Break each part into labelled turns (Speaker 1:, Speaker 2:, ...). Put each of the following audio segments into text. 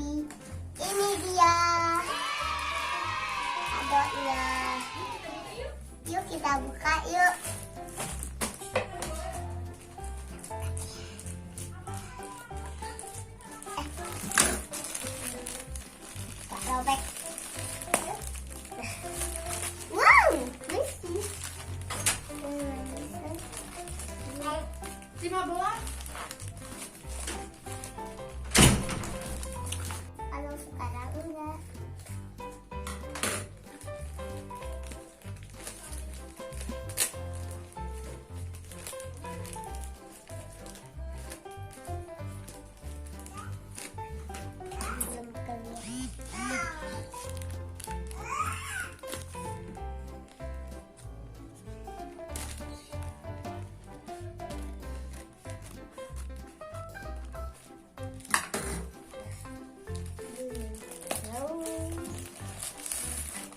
Speaker 1: Ini dia kadonya. Yuk kita buka yuk. Robek. Wow, bersih.
Speaker 2: 15.
Speaker 1: Kalau sekarang enggak. Belum keluar.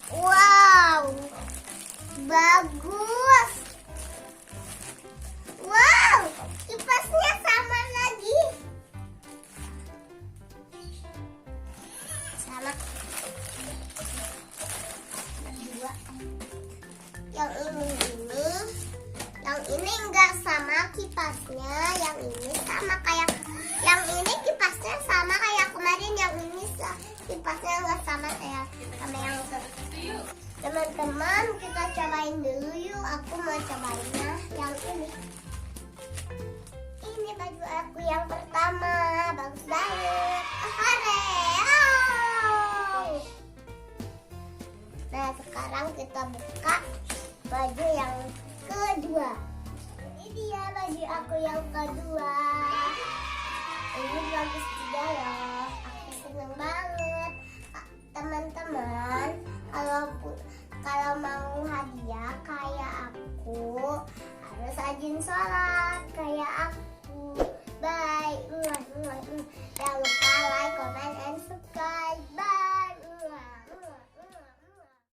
Speaker 1: Wow, bagus. Wow, kipasnya sama lagi. Sama. Dua. Yang ini enggak sama kipasnya. Yang ini sama kayak. Yang ini kipasnya sama kayak kemarin. Yang ini kipasnya enggak sama kayak sama yang teman-teman, kita cobain dulu yuk. Aku mau cobainnya yang ini. Ini baju aku yang pertama, bagus banget. Hore! Nah sekarang kita buka baju yang kedua. Ini dia baju aku yang kedua. Ini bagus juga ya.